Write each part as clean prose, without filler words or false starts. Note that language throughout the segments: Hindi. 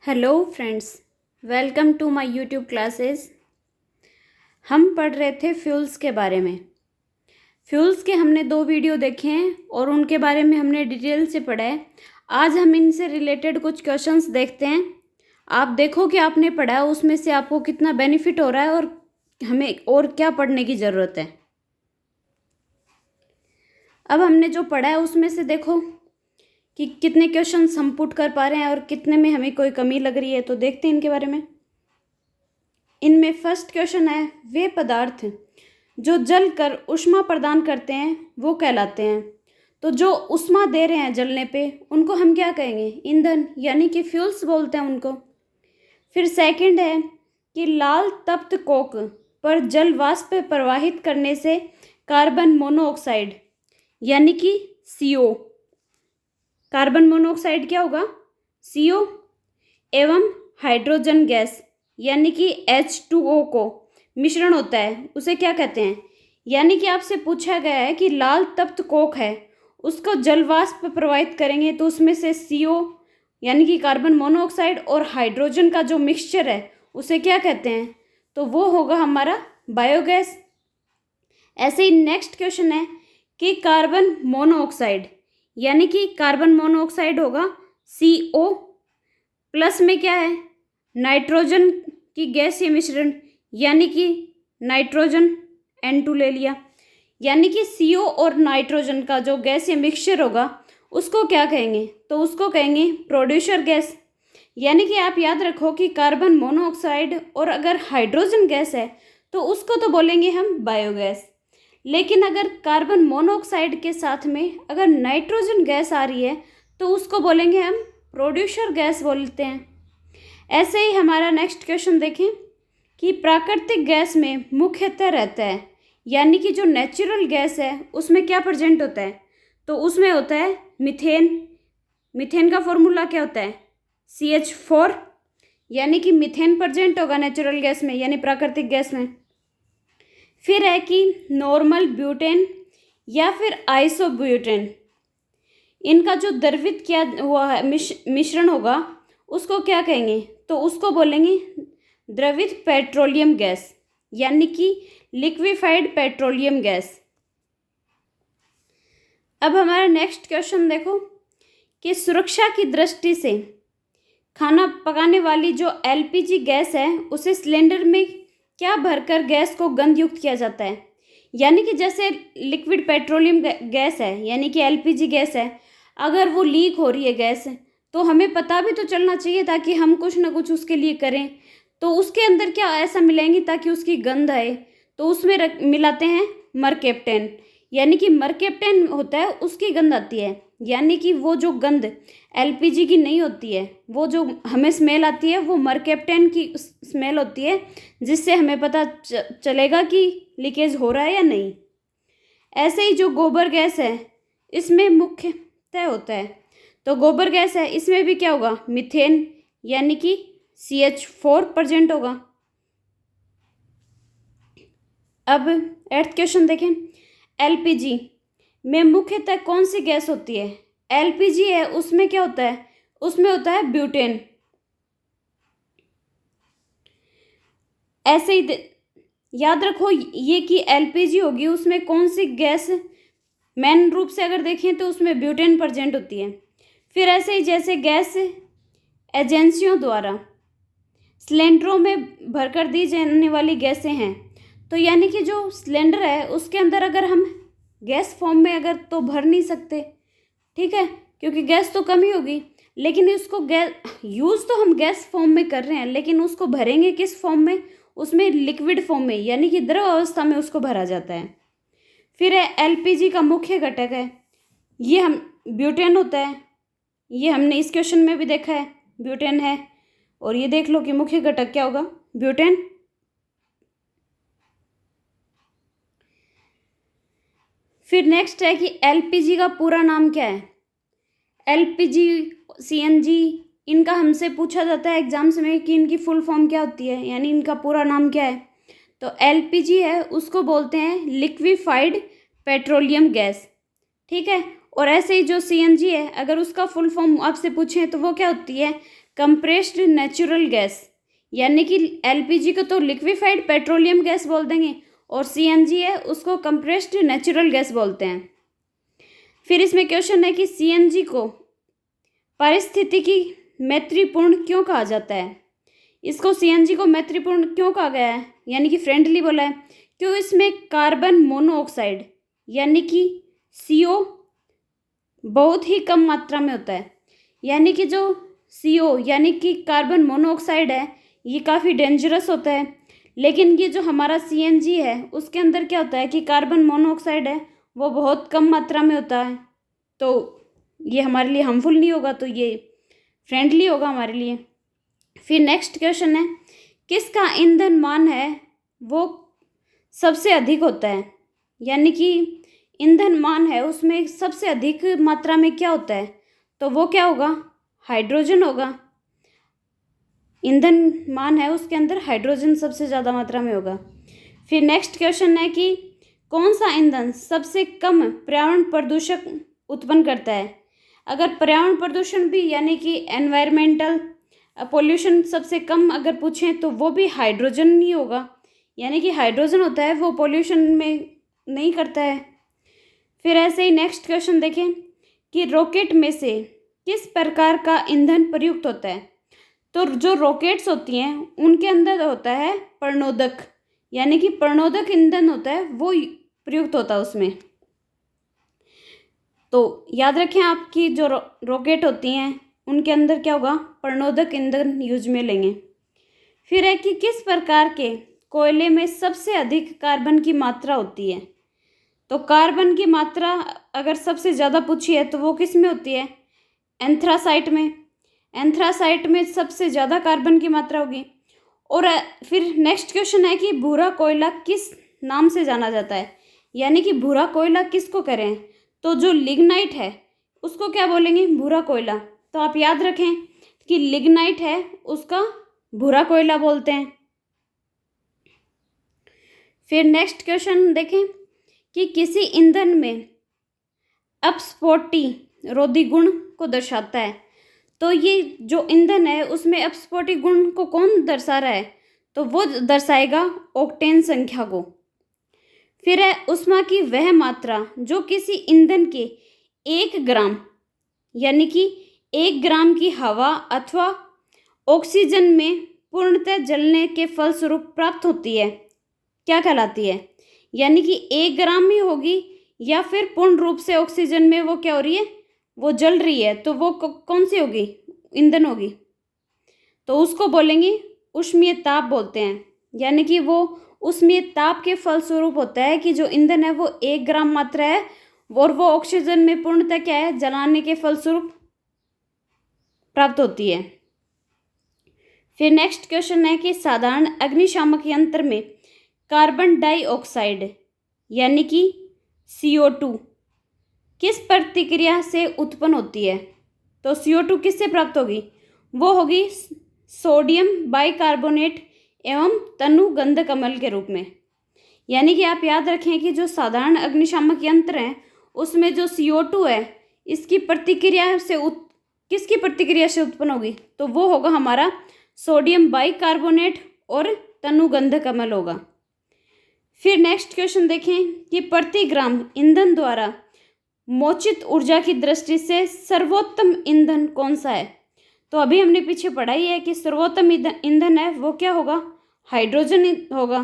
Hello friends, welcome to my YouTube classes. हम पढ़ रहे थे फ्यूल्स के बारे में। फ्यूल्स के हमने 2 वीडियो देखे हैं और उनके बारे में हमने डिटेल से पढ़ा है। आज हम इनसे रिलेटेड कुछ क्वेश्चंस देखते हैं। आप देखो कि आपने पढ़ा है उसमें से आपको कितना बेनिफिट हो रहा है और हमें और क्या पढ़ने की ज़रूरत है। अब हमने जो पढ़ा है उसमें से देखो कि कितने क्वेश्चंस हम पुट कर पा रहे हैं और कितने में हमें कोई कमी लग रही है, तो देखते हैं इनके बारे में। इनमें फर्स्ट क्वेश्चन है, वे पदार्थ जो जल कर ऊष्मा प्रदान करते हैं वो कहलाते हैं। तो जो ऊष्मा दे रहे हैं जलने पे उनको हम क्या कहेंगे? ईंधन, यानी कि फ्यूल्स बोलते हैं उनको। फिर सेकंड है कि लाल तप्त कोक पर जल वाष्प प्रवाहित करने से कार्बन मोनोऑक्साइड यानी कि CO, कार्बन मोनोऑक्साइड क्या होगा? CO एवं हाइड्रोजन गैस यानी कि H2O को मिश्रण होता है, उसे क्या कहते हैं? यानी कि आपसे पूछा गया है कि लाल तप्त कोक है, उसको जलवाष्प प्रवाहित करेंगे तो उसमें से CO यानी कि कार्बन मोनोऑक्साइड और हाइड्रोजन का जो मिक्सचर है उसे क्या कहते हैं? तो वो होगा हमारा बायोगैस। ऐसे ही नेक्स्ट क्वेश्चन है कि कार्बन मोनोऑक्साइड यानी कि कार्बन मोनोऑक्साइड होगा CO प्लस में क्या है? नाइट्रोजन की गैसीय मिश्रण यानी कि नाइट्रोजन N2 ले लिया, यानी कि CO और नाइट्रोजन का जो गैसीय मिक्सचर होगा उसको क्या कहेंगे? तो उसको कहेंगे प्रोड्यूसर गैस। यानी कि आप याद रखो कि कार्बन मोनोऑक्साइड और अगर हाइड्रोजन गैस है तो उसको तो बोलेंगे हम बायोगैस, लेकिन अगर कार्बन मोनोऑक्साइड के साथ में अगर नाइट्रोजन गैस आ रही है तो उसको बोलेंगे हम प्रोड्यूसर गैस बोलते हैं। ऐसे ही हमारा नेक्स्ट क्वेश्चन देखें कि प्राकृतिक गैस में मुख्यतः रहता है, यानी कि जो नेचुरल गैस है उसमें क्या प्रेजेंट होता है? तो उसमें होता है मीथेन। मीथेन का फॉर्मूला क्या होता है? CH4, यानी कि मीथेन प्रेजेंट होगा नेचुरल गैस में यानी प्राकृतिक गैस में। फिर है कि नॉर्मल ब्यूटेन या फिर आइसोब्यूटेन, इनका जो द्रवित किया हुआ है मिश्रण होगा उसको क्या कहेंगे? तो उसको बोलेंगे द्रवित पेट्रोलियम गैस यानी कि लिक्विफाइड पेट्रोलियम गैस। अब हमारा नेक्स्ट क्वेश्चन देखो कि सुरक्षा की दृष्टि से खाना पकाने वाली जो LPG गैस है उसे सिलेंडर में क्या भरकर गैस को गंधयुक्त किया जाता है? यानी कि जैसे लिक्विड पेट्रोलियम गैस है यानी कि LPG गैस है, अगर वो लीक हो रही है गैस तो हमें पता भी तो चलना चाहिए ताकि हम कुछ ना कुछ उसके लिए करें। तो उसके अंदर क्या ऐसा मिलाएंगे ताकि उसकी गंध आए? तो उसमें मिलाते हैं मरकेप्टेन, यानी कि मरकेप्टेन होता है उसकी गंध आती है, यानी कि वो जो गंध LPG की नहीं होती है, वो जो हमें स्मेल आती है वो मरकेप्टेन की स्मेल होती है, जिससे हमें पता चलेगा कि लीकेज हो रहा है या नहीं। ऐसे ही जो गोबर गैस है इसमें मुख्यतः होता है, तो गोबर गैस है इसमें भी क्या होगा? मीथेन, यानी कि CH4 प्रेजेंट होगा। अब 8th क्वेश्चन देखें, LPG में मुख्यतः कौन सी गैस होती है? LPG है उसमें क्या होता है? उसमें होता है ब्यूटेन। ऐसे ही याद रखो ये कि LPG होगी उसमें कौन सी गैस मेन रूप से अगर देखें तो उसमें ब्यूटेन प्रेजेंट होती है। फिर ऐसे ही जैसे गैस एजेंसियों द्वारा सिलेंडरों में भरकर दी जाने वाली गैसें हैं, तो यानी कि जो सिलेंडर है उसके अंदर अगर हम गैस फॉर्म में अगर तो भर नहीं सकते, ठीक है, क्योंकि गैस तो कम ही होगी, लेकिन उसको गैस यूज़ तो हम गैस फॉर्म में कर रहे हैं, लेकिन उसको भरेंगे किस फॉर्म में? उसमें लिक्विड फॉर्म में, यानी कि द्रव अवस्था में उसको भरा जाता है। फिर है LPG का मुख्य घटक है, ये हम ब्यूटेन होता है, ये हमने इस क्वेश्चन में भी देखा है ब्यूटेन है, और ये देख लो कि मुख्य घटक क्या होगा? ब्यूटेन। फिर नेक्स्ट है कि LPG का पूरा नाम क्या है? LPG, CNG, इनका हमसे पूछा जाता है एग्जाम्स में कि इनकी फुल फॉर्म क्या होती है, यानी इनका पूरा नाम क्या है? तो LPG है उसको बोलते हैं लिक्विफाइड पेट्रोलियम गैस, ठीक है। और ऐसे ही जो CNG है अगर उसका फुल फॉर्म आपसे पूछें तो वो क्या होती है? कंप्रेस्ड नेचुरल गैस, यानी कि एलपीजी को तो लिक्विफाइड पेट्रोलियम गैस बोल देंगे और सीएनजी है उसको कंप्रेस्ड नेचुरल गैस बोलते हैं। फिर इसमें क्वेश्चन है कि सीएनजी को पारिस्थितिकी मैत्रीपूर्ण क्यों कहा जाता है। इसको सीएनजी को मैत्रीपूर्ण क्यों कहा गया है, यानी कि फ्रेंडली बोला है, क्यों इसमें कार्बन मोनोऑक्साइड यानी कि CO बहुत ही कम मात्रा में होता है। यानी कि जो CO यानी कि कार्बन मोनोऑक्साइड है ये काफ़ी डेंजरस होता है, लेकिन ये जो हमारा सीएनजी है उसके अंदर क्या होता है कि कार्बन मोनोऑक्साइड है वो बहुत कम मात्रा में होता है, तो ये हमारे लिए हार्मफुल नहीं होगा, तो ये फ्रेंडली होगा हमारे लिए। फिर नेक्स्ट क्वेश्चन है किसका ईंधन मान है वो सबसे अधिक होता है, यानी कि ईंधन मान है उसमें सबसे अधिक मात्रा में क्या होता है, तो वो क्या होगा, हाइड्रोजन होगा। ईंधन मान है उसके अंदर हाइड्रोजन सबसे ज़्यादा मात्रा में होगा। फिर नेक्स्ट क्वेश्चन है कि कौन सा ईंधन सबसे कम पर्यावरण प्रदूषण उत्पन्न करता है। अगर पर्यावरण प्रदूषण भी यानी कि एनवायरमेंटल पोल्यूशन सबसे कम अगर पूछें तो वो भी हाइड्रोजन ही होगा, यानी कि हाइड्रोजन होता है वो पोल्यूशन में नहीं करता है। फिर ऐसे ही नेक्स्ट क्वेश्चन देखें कि रॉकेट में से किस प्रकार का ईंधन प्रयुक्त होता है। तो जो रॉकेट्स होती हैं उनके अंदर होता है प्रणोदक, यानी कि प्रणोदक ईंधन होता है वो प्रयुक्त होता है उसमें। तो याद रखें आपकी जो रॉकेट होती हैं उनके अंदर क्या होगा, प्रणोदक ईंधन यूज में लेंगे। फिर है कि किस प्रकार के कोयले में सबसे अधिक कार्बन की मात्रा होती है। तो कार्बन की मात्रा अगर सबसे ज़्यादा पूछी है तो वो किस में होती है, एंथ्रासाइट में। एंथ्रासाइट में सबसे ज़्यादा कार्बन की मात्रा होगी। और फिर नेक्स्ट क्वेश्चन है कि भूरा कोयला किस नाम से जाना जाता है, यानी कि भूरा कोयला किसको करें, तो जो लिग्नाइट है उसको क्या बोलेंगे, भूरा कोयला। तो आप याद रखें कि लिग्नाइट है उसका भूरा कोयला बोलते हैं। फिर नेक्स्ट क्वेश्चन देखें कि किसी ईंधन में अपस्फोटी रोधी गुण को दर्शाता है। तो ये जो ईंधन है उसमें अपस्फोटी गुण को कौन दर्शा रहा है, तो वो दर्शाएगा ऑक्टेन संख्या को। फिर है ऊष्मा की वह मात्रा जो किसी ईंधन के 1 ग्राम यानी कि 1 ग्राम की हवा अथवा ऑक्सीजन में पूर्णतः जलने के फलस्वरूप प्राप्त होती है क्या कहलाती है, यानी कि 1 ग्राम ही होगी या फिर पूर्ण रूप से ऑक्सीजन में वो क्या हो रही है, वो जल रही है, तो वो कौन सी होगी, ईंधन होगी। तो उसको बोलेंगे ऊष्मीय ताप बोलते हैं, यानी कि वो ऊष्मीय ताप के फलस्वरूप होता है कि जो ईंधन है वो 1 ग्राम मात्रा है और वो ऑक्सीजन में पूर्णतः क्या है, जलाने के फलस्वरूप प्राप्त होती है। फिर नेक्स्ट क्वेश्चन है कि साधारण अग्निशामक यंत्र में कार्बन डाइऑक्साइड यानी कि CO2 किस प्रतिक्रिया से उत्पन्न होती है। तो CO2 किससे प्राप्त होगी, वो होगी सोडियम बाइकार्बोनेट एवं तनु गंधक अम्ल के रूप में। यानी कि आप याद रखें कि जो साधारण अग्निशामक यंत्र हैं उसमें जो CO2 है इसकी प्रतिक्रिया से किसकी प्रतिक्रिया से उत्पन्न होगी, तो वो होगा हमारा सोडियम बाइकार्बोनेट और तनु गंधक अम्ल होगा। फिर नेक्स्ट क्वेश्चन देखें कि प्रति ग्राम ईंधन द्वारा मोचित ऊर्जा की दृष्टि से सर्वोत्तम ईंधन कौन सा है। तो अभी हमने पीछे पढ़ा ही है कि सर्वोत्तम ईंधन है वो क्या होगा, हाइड्रोजन होगा।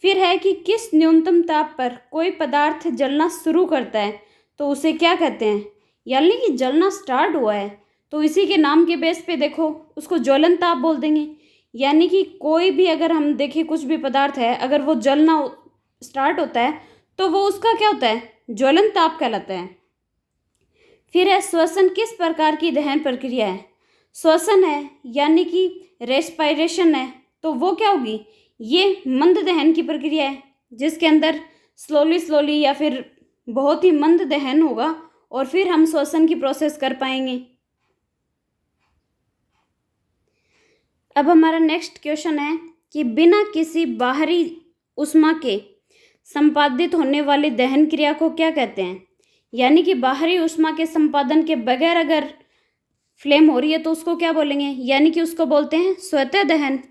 फिर है कि किस न्यूनतम ताप पर कोई पदार्थ जलना शुरू करता है तो उसे क्या कहते हैं, यानी कि जलना स्टार्ट हुआ है तो इसी के नाम के बेस पे देखो उसको ज्वलन ताप बोल देंगे। यानी कि कोई भी अगर हम देखें कुछ भी पदार्थ है अगर वो जलना स्टार्ट होता है तो वो उसका क्या होता है, ज्वलन ताप कहलाता है। फिर है श्वसन किस प्रकार की दहन प्रक्रिया है। श्वसन है यानी कि रेस्पिरेशन है तो वो क्या होगी, ये मंद दहन की प्रक्रिया है जिसके अंदर स्लोली या फिर बहुत ही मंद दहन होगा और फिर हम श्वसन की प्रोसेस कर पाएंगे। अब हमारा नेक्स्ट क्वेश्चन है कि बिना किसी बाहरी ऊष्मा के संपादित होने वाली दहन क्रिया को क्या कहते हैं। यानी कि बाहरी ऊष्मा के संपादन के बगैर अगर फ्लेम हो रही है तो उसको क्या बोलेंगे, यानी कि उसको बोलते हैं स्वतः दहन।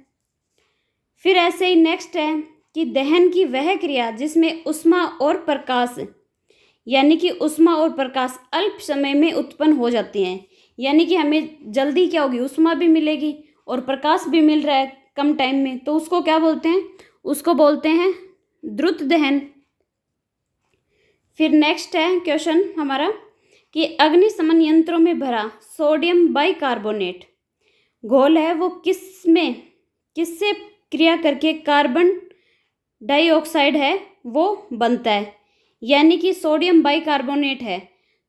फिर ऐसे ही नेक्स्ट है कि दहन की वह क्रिया जिसमें ऊष्मा और प्रकाश, यानी कि ऊष्मा और प्रकाश अल्प समय में उत्पन्न हो जाती हैं, यानी कि हमें जल्दी क्या होगी, ऊष्मा भी मिलेगी और प्रकाश भी मिल रहा है कम टाइम में, तो उसको क्या बोलते हैं, उसको बोलते हैं द्रुत दहन। फिर नेक्स्ट है क्वेश्चन हमारा कि अग्निशमन यंत्रों में भरा सोडियम बाइकार्बोनेट घोल है वो किससे क्रिया करके कार्बन डाइऑक्साइड है वो बनता है, यानी कि सोडियम बाइकार्बोनेट है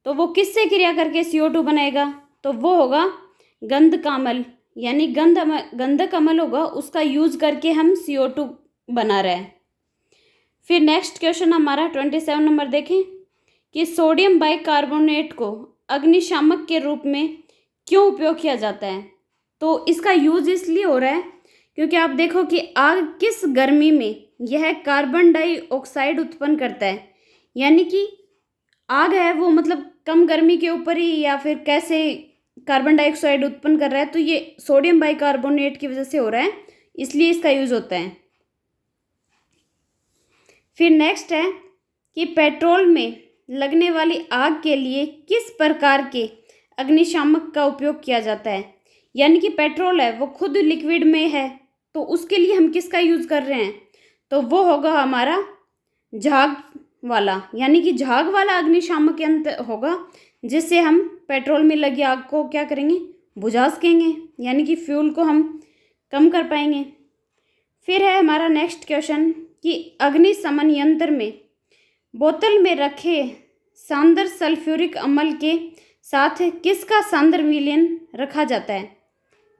तो वो किससे क्रिया करके CO2 बनाएगा, तो वो होगा गंधक अम्ल, यानी गंधक अम्ल होगा, उसका यूज करके हम CO2 बना रहे हैं। फिर नेक्स्ट क्वेश्चन हमारा 27 नंबर देखें कि सोडियम बाइकार्बोनेट को अग्निशामक के रूप में क्यों उपयोग किया जाता है, तो इसका यूज इसलिए हो रहा है क्योंकि आप देखो कि आग किस गर्मी में यह कार्बन डाइऑक्साइड उत्पन्न करता है, यानी कि आग है वो मतलब कम गर्मी के ऊपर ही या फिर कैसे कार्बन डाइऑक्साइड उत्पन्न कर रहा है, तो ये सोडियम बाइकार्बोनेट की वजह से हो रहा है, इसलिए इसका यूज होता है। फिर नेक्स्ट है कि पेट्रोल में लगने वाली आग के लिए किस प्रकार के अग्निशामक का उपयोग किया जाता है, यानी कि पेट्रोल है वो खुद लिक्विड में है तो उसके लिए हम किसका यूज कर रहे हैं, तो वो होगा हमारा झाग वाला, यानी कि झाग वाला अग्निशामक यंत्र होगा जिससे हम पेट्रोल में लगी आग को क्या करेंगे, बुझा सकेंगे, यानी कि फ्यूल को हम कम कर पाएंगे। फिर है हमारा नेक्स्ट क्वेश्चन कि अग्निशमन यंत्र में बोतल में रखे सांद्र सल्फ्यूरिक अम्ल के साथ किसका सांद्र विलयन रखा जाता है,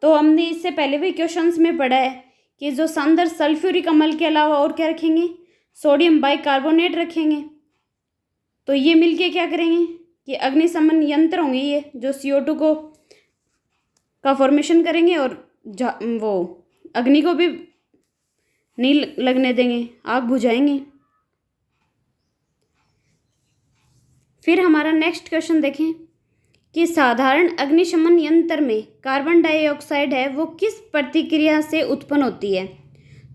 तो हमने इससे पहले भी क्वेश्चंस में पढ़ा है कि जो सांद्र सल्फ्यूरिक अम्ल के अलावा और क्या रखेंगे, सोडियम बाइकार्बोनेट रखेंगे, तो ये मिलके क्या करेंगे कि अग्निशमन यंत्र होंगे ये जो CO2 का फॉर्मेशन करेंगे और वो अग्नि को भी नहीं लगने देंगे, आग बुझाएंगे। फिर हमारा नेक्स्ट क्वेश्चन देखें कि साधारण अग्निशमन यंत्र में कार्बन डाइऑक्साइड है वो किस प्रतिक्रिया से उत्पन्न होती है,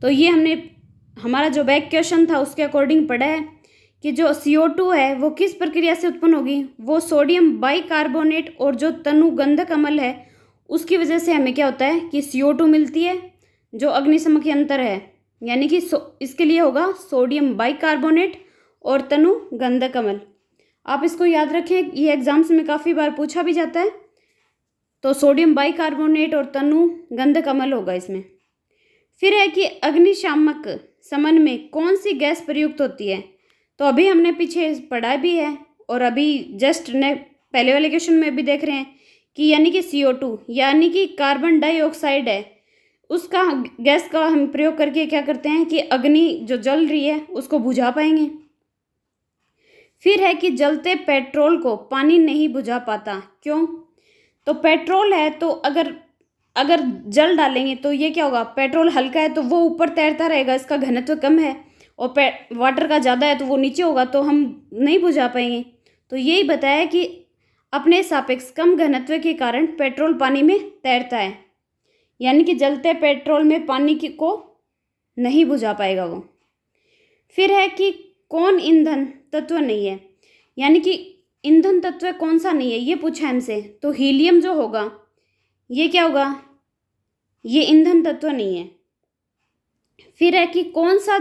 तो ये हमने हमारा जो बैक क्वेश्चन था उसके अकॉर्डिंग पढ़ा है कि जो CO2 है वो किस प्रक्रिया से उत्पन्न होगी, वो सोडियम बाइकार्बोनेट और जो तनु गंधक अम्ल है उसकी वजह से हमें क्या होता है कि CO2 मिलती है जो अग्निशमक यंत्र है, यानी कि इसके लिए होगा सोडियम बाइकार्बोनेट और तनु गंधक अम्ल। आप इसको याद रखें, ये एग्जाम्स में काफ़ी बार पूछा भी जाता है, तो सोडियम बाइकार्बोनेट और तनु गंधक अम्ल होगा इसमें। फिर है कि अग्निशामक समन में कौन सी गैस प्रयुक्त होती है, तो अभी हमने पीछे पढ़ा भी है और अभी जस्ट ने पहले वाले क्वेश्चन में भी देख रहे हैं कि यानी कि CO2 यानी कि कार्बन डाइऑक्साइड है उसका गैस का हम प्रयोग करके क्या करते हैं कि अग्नि जो जल रही है उसको बुझा पाएंगे। फिर है कि जलते पेट्रोल को पानी नहीं बुझा पाता, क्यों, तो पेट्रोल है तो अगर जल डालेंगे तो ये क्या होगा, पेट्रोल हल्का है तो वो ऊपर तैरता रहेगा, इसका घनत्व कम है, और वाटर का ज़्यादा है तो वो नीचे होगा तो हम नहीं बुझा पाएंगे। तो यही बताया कि अपने सापेक्ष कम घनत्व के कारण पेट्रोल पानी में तैरता है, यानी कि जलते पेट्रोल में पानी को नहीं बुझा पाएगा वो। फिर है कि कौन ईंधन तत्व नहीं है, यानी कि ईंधन तत्व कौन सा नहीं है ये पूछा हमसे, तो हीलियम जो होगा ये क्या होगा, ये ईंधन तत्व नहीं है। फिर है कि कौन सा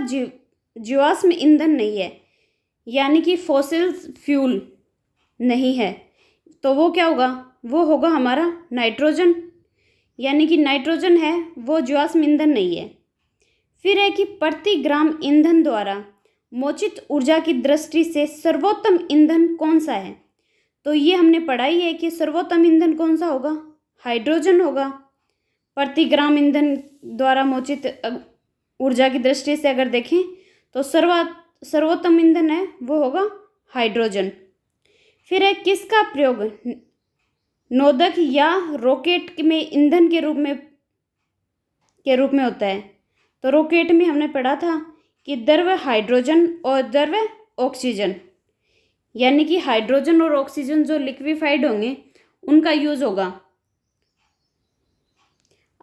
जीवाश्म ईंधन नहीं है, यानी कि फॉसिल फ्यूल नहीं है, तो वो क्या होगा, वो होगा हमारा नाइट्रोजन, यानी कि नाइट्रोजन है वो जीवाश्म ईंधन नहीं है। फिर है कि प्रति ग्राम ईंधन द्वारा मोचित ऊर्जा की दृष्टि से सर्वोत्तम ईंधन कौन सा है, तो ये हमने पढ़ा ही है कि सर्वोत्तम ईंधन कौन सा होगा, हाइड्रोजन होगा। प्रति ग्राम ईंधन द्वारा मोचित ऊर्जा की दृष्टि से अगर देखें तो सर्वोत्तम ईंधन है वो होगा हाइड्रोजन। फिर है किसका प्रयोग नोदक या रॉकेट में ईंधन के रूप में होता है, तो रॉकेट में हमने पढ़ा था कि द्रव हाइड्रोजन और द्रव ऑक्सीजन, यानी कि हाइड्रोजन और ऑक्सीजन जो लिक्विफाइड होंगे उनका यूज होगा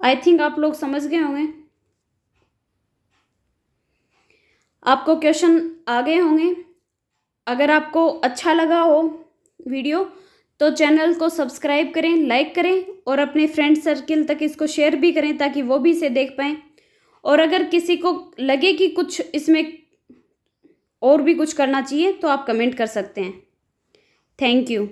आई थिंक आप लोग समझ गए होंगे, आपको क्वेश्चन आ गए होंगे। अगर आपको अच्छा लगा हो वीडियो तो चैनल को सब्सक्राइब करें, लाइक करें और अपने फ्रेंड सर्किल तक इसको शेयर भी करें ताकि वो भी इसे देख पाएँ। और अगर किसी को लगे कि कुछ इसमें और भी कुछ करना चाहिए तो आप कमेंट कर सकते हैं। Thank you.